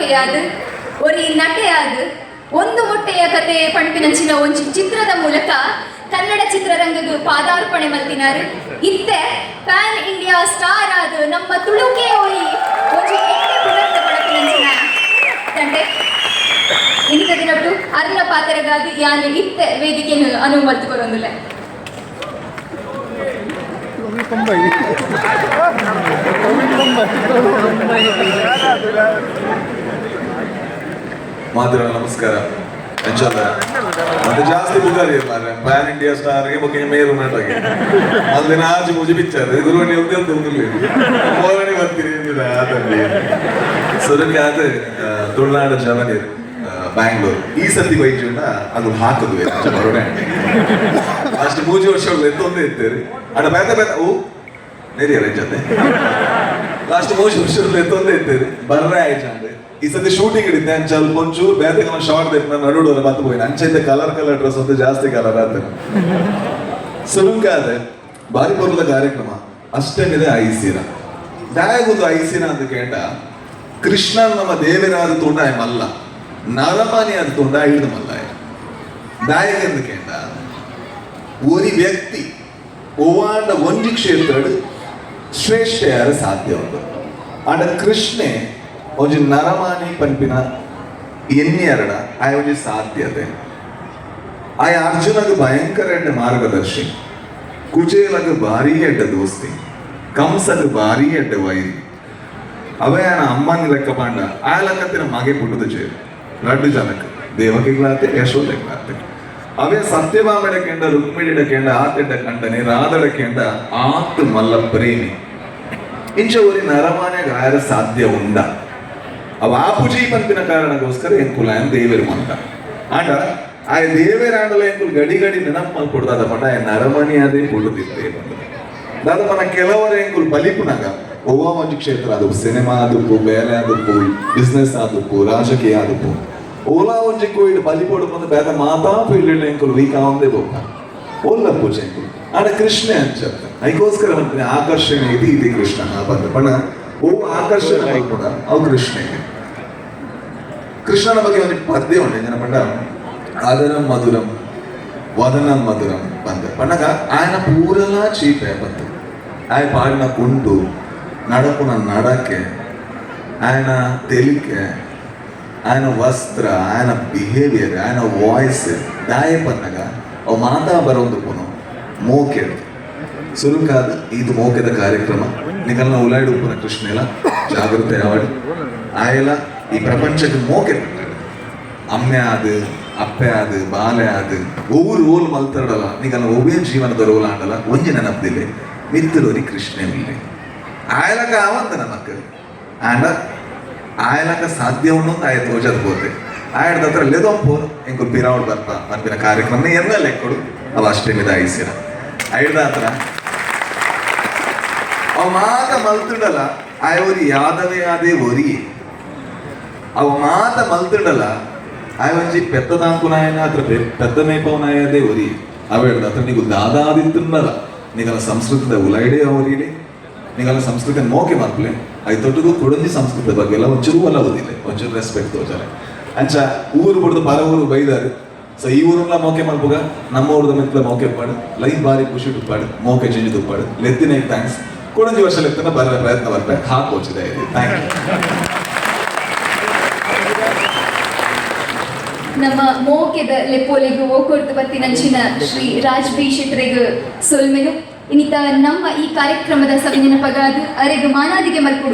ನಿರ್ಮಾಪಕೆಯಾದ ಒರಿ ನಟೆಯಾದ ಒಂದು ಮೊಟ್ಟೆಯ ಕತೆ ಪಂಪಿನಂಚಿನ ಒಂಜಿ ಚಿತ್ರದ ಮೂಲಕ ಕನ್ನಡ ಚಿತ್ರರಂಗದ ಪಾದಾರ್ಪಣೆ ಮಲ್ತಿನಾರು. ಇತ್ತೆ ಪ್ಯಾನ್ ಇಂಡಿಯಾ ಸ್ಟಾರ್ ಆದ ನಮ್ಮ ತುಳುಕೆ ಒರಿ ಒಂಜಿ ಎಣ್ಣೆ ಪುನರ್ತ ಬಳಪಿನಂಚಿನ ತಂಡೆ ಇಂಥ ದಿನಟ್ಟು ಅರ್ನ ಪಾತ್ರಗಾದ ಯಾನು ಇತ್ತೆ ವೇದಿಕೆಯನ್ನು ಅನುವು ಮಲ್ತುಕೊರೊಂದುಲ್ಲ. ಮಾತ್ರ ನಮಸ್ಕಾರ. ಮತ್ತೆ ಜಾಸ್ತಿ ಬುಗಾರಿ ಪ್ಯಾನ್ ಇಂಡಿಯಾ ಸ್ಟಾರ್ಗೆ ಬಗ್ಗೆ ಮೇರು ನಾಟಾಗಿ ಅಲ್ಲಿ ನಾಚು ಮುಜಿ ಬಿಚ್ಚಾರೆ ಗುರುವಣಿ ಹೋಗಣಿ ಬರ್ತೀರಿ ಸುರಕ್ಕೆ ಆದ ತುಳುನಾಡು ಜವನೀರು ಬ್ಯಾಂಗ್ಳೂರ್ ಈ ಸತಿ ಬೈಜುಂಡ ಅದು ಹಾಕುದು ಬರೋಣೆ ಅಷ್ಟು 3 ವರ್ಷಗಳು ಎತ್ತೊಂದೇ ಇರ್ತೇರಿ ಅಡ ಬೇತ ಬೇತ ಓ ನೆರಿಯರ ಜೊತೆ ಲಾಸ್ಟ್ 3 ವರ್ಷಗಳು ಎತ್ತೊಂದೇ ಇರ್ತೇರಿ ಬರ್ರೆ ಆಯ್ತು. ಈ ಸತಿ ಶೂಟಿಂಗ್ ಹಿಡಿದ್ದೆ ಅಂತ ಸ್ವಲ್ಪ ಒಂಚೂರು ಬೇರೆ ಶಾರ್ಟ್ ಬೇಕು ನಾನು ನಡುಡೋರ ಬತ್ತು ಹೋಗಿ ಅಂಚೆಂದ ಕಲರ್ ಡ್ರೆಸ್ ಒಂದು ಜಾಸ್ತಿ ಕಲರ್ ಆತ ಸುರುಂಗಾದ ಬಾರಿ ಬರುದ ಕಾರ್ಯಕ್ರಮ ಅಷ್ಟೇನಿದೆ ಐಸಿನ ದಾಯಗೊಂದು ಐಸಿನ ಅಂತ ಕೇಂಡ ಕೃಷ್ಣನ್ ನಮ್ಮ ದೇವರಾದ ತುಂಡ ಮಲ್ಲ ನರಮಾನಿ ಅದು ತುಂಡ ಹಿಡಿದು ಮಲ್ಲ ದಾಯಗೆಂದು ಕೇಂಡ ಒರಿ ವ್ಯಕ್ತಿ ಒವಾಂಡ ಒಂಜಿ ಕ್ಷೇತ್ರ ಶ್ರೇಷ್ಠ ಯಾರ ಸಾಧ್ಯ ಉಂಟು ಆಂಡ ಕೃಷ್ಣೆ ಒಂಜಿ ನರಮಾನಿ ಪನ್ಪಿನ ಎನ್ನೆರಡ ಆಯ ಒಂಜಿ ಸಾಧ್ಯತೆ ಆಯ ಅರ್ಜುನಗ ಭಯಂಕರ ಎಡ್ಡೆ ಮಾರ್ಗದರ್ಶಿ ಕುಚೇಲಗ ಭಾರಿ ಎಡ್ಡೆ ದೋಸ್ತಿ ಕಂಸಗ ಭಾರಿ ಎಡ್ಡೆ ವೈರಿ ಅವೇ ಆನ ಅಮ್ಮನ ಲೆಕ್ಕ ಪಾಂಡ ಆ ಲೆಕ್ಕತ್ತಿನ ಮಗೆ ಪುಟ್ಟದ ಚೇರು 2 ಜನಕ್ಕೆ ದೇವಕಿಗಳಾತೆ ಯಶೋದೆಗಳಾತೆ ಅವೇ ಸತ್ಯಭಾಮಡಕೆಂಡ ರುಕ್ಮಿಣಿಡಕೆಂಡ ಆತೆಡ್ಡ ಕಂಡನೆ ರಾಧಡಕೆಂಡ ಆತ್ ಮಲ್ಲ ಪ್ರೇಮಿ ಇಂಚ ಒರಿ ನರಮಾನ್ಯಾಗ ಆಯರ ಸಾಧ್ಯ ಉಂಡ ಅವ ಆಪುಜಿ ಪಂಪಿನ ಕಾರಣಕ್ಕೋಸ್ಕರ ಎಂಕುಲ ದೇವೇರು ಮಂತ ಆಂಡ ಆ ದೇವೇರ ಆಂಡಲ ಎಂಕುಲ್ ಗಡಿ ಗಡಿ ನೆನಪು ಮಲ್ಕೊಡ್ದಾದ ಪಂಡ ಆ ನರಮನಿ ಅದೇ ಕೊಡುತ್ತಿದ್ದೆ ದಾದ ಮನ ಕೆಲವರ ಎಂಕುಲ್ ಬಲಿಪುನಾಗ ಒವ್ವ ಒಂಜಿ ಕ್ಷೇತ್ರ ಅದು ಸಿನಿಮಾ ಆದುಪ್ಪು ಬೇಲೆ ಆದುಪ್ಪು ಬಿಸ್ನೆಸ್ ಆದುಪ್ಪು ರಾಜಕೀಯ ಆದುಪ್ಪು ಓಲಾ ಒಂಜಿ ಕೋಯಿಡ್ ಬಲಿಪೋಡು ಬಂದು ಬೇದ ಮಾತಾ ಫೀಲ್ಡ್ ಎಂಕುಲ್ ವೀಕ್ ಆವಂದೇ ಬೋಪ ಓಲ್ಲ ಪೂಜೆ ಎಂಕುಲ್ ಆಂಡ ಕೃಷ್ಣ ಅಂಚ ಅದಕ್ಕೋಸ್ಕರ ಬಂತೀನಿ ಆಕರ್ಷಣೆ ಇದು ಕೃಷ್ಣ ಬಂದ ಪಣ ಓ ಆಕರ್ಷಣೆ ಕೂಡ ಅವು ಕೃಷ್ಣಗೆ ಕೃಷ್ಣನ ಬಗ್ಗೆ ಒಂದು ಪದ್ಯ ಉಂಟು ಜನ ಪಂಡ ಆದರಂ ಮಧುರಂ ವದನಂ ಮಧುರಂ ಬಂದ ಪಂಡಗ ఆయన ಪೂರಲ ಚೀಪೆ ಬಂತು ಆಯ ಪಾಡಿನ ಕುಂಟು ನಡಪುನ ನಡಕೆ ఆయన ತೆಲಿಕೆ ఆయన ವಸ್ತ್ರ ఆయన ಬಿಹೇವಿಯರ್ ఆయన ವಾಯ್ಸ್ ದಾಯ ಪನ್ನಗ ಅವು ಮಾತಾ ಬರೋದು ಪುನು ಮೋಕೆ ಸುರುಕಾದ ಇದು ಮೋಕೆದ ಕಾರ್ಯಕ್ರಮ ನಿಗಲ್ನ ಉಲಾಯ್ಡು ಉಪ್ಪುನ ಕೃಷ್ಣೆಲ ಜಾಗೃತೆ ಆವಡಿ ಆಯಲ ಈ ಪ್ರಪಂಚಕ್ಕೆ ಮೋಕೆ ಅಮ್ಮೆ ಆದ ಅಪ್ಪೆ ಆದ ಬಾಲೆ ಆದ ಒವ್ರು ರೋಲ್ ಮಲ್ತರಡಲ್ಲ ನಿಗಲ್ನ ಒವ್ವೇ ಜೀವನದ ರೋಲ್ ಆಂಡಲ್ಲ ಒಂಜಿ ನೆನಪದಿಲ್ಲ ಮಿತ್ತಲೋರಿ ಕೃಷ್ಣವಿಲ್ಲ ಆಯಲಕ ಆವಂತ ನಮಕ್ ಆಂಡ ಆಯಲಕ ಸಾಧ್ಯ ಉಂಡು ಆಯ ತೋಜದ್ ಬೋತೆ ಆಯಡ್ದ ಹತ್ರ ಲೆದೊಂಪೋರು ಎಂಕುಲ್ ಪಿರಾವಡ್ ಬರ್ತಾ ಪಂಪಿನ ಕಾರ್ಯಕ್ರಮ ಎಲ್ಲ ಲೆಕ್ಕಡು ಅವ ಅಷ್ಟೇ ಮಿದ ಐಸಿರ ಐಡ್ದ ಹತ್ರ ಅವ ಮಾತ ಮಲ್ತಿಡಲ್ಲ ಆಯ ಒರಿ ಯಾದವೇ ಆದೇ ಒರಿ ಅವ ಮಾತ ಮಲ್ತಿಡಲ್ಲ ಆಯ ಒಂಜಿ ಪೆತ್ತದಾಂಕುನಾಯನ ಹತ್ರ ಪೆದ್ದ ಮೇಪವನಾಯದೇ ಒರಿ ಅವೇಳ್ದ ಹತ್ರ ನೀವು ದಾದಾದಿತ್ತುಂಡಲ್ಲ ನಿಗಲ ಸಂಸ್ಕೃತದ ಉಲೈಡೆ ಅವರಿಡೆ ನಿಗಲ ಸಂಸ್ಕೃತ ಮೋಕೆ ಮಲ್ಪಲೆ ಐ ತೊಟ್ಟದು ಕೊಡಂಜಿ ಸಂಸ್ಕೃತ ಬಗ್ಗೆ ಎಲ್ಲ ಒಂಚೂರು ಅಲ್ಲ ಓದಿಲ್ಲ ಒಂಚೂರು ರೆಸ್ಪೆಕ್ಟ್ ತೋಜಾರೆ ಅಂಚ ಊರು ಬಿಡ್ದು ಪರ ಊರು ಬೈದಾರು ಸೊ ಈ ಊರನ್ನ ಮೋಕೆ ಮಲ್ಪುಗ ನಮ್ಮ ಊರದ ಮೆತ್ಲ ಮೋಕೆ ಪಾಡು ಲೈಫ್ ಬಾರಿ ಖುಷಿ ತುಪ್ಪಾಡು ಮೋಕೆ ಜಿಂಜಿ ತುಪ್ಪಾಡು ಲೆತ್ತಿನ ಥ್ಯಾಂಕ್ಸ್ ಕೊಡಂಜಿ ವರ್ಷ ಲೆತ್ತನ ಬರ ಪ್ರಯತ್ನ ಬರ್ಬೇಕು ಹಾಕೋಚಿದೆ ಥ್ಯಾಂಕ್ ಯು. ನಮ್ಮ ಮೋಕೆದ ಲೆಪ್ಪೋಲೆಗೂ ಓಕೊರ್ತು ಬತ್ತಿನಂಚಿನ ಶ್ರೀ ರಾಜ್ ಬಿ ಶೆಟ್ರೆಗ್ ಸೊಲ್ಮೆನು ಇನ್ನಿತ ನಮ್ಮ ಈ ಕಾರ್ಯಕ್ರಮದ ಸವಿನೆನಪಗಾದು ಅರೆಗ್ ಮಾನಾದಿಗೆ ಮಲ್ಪುಡು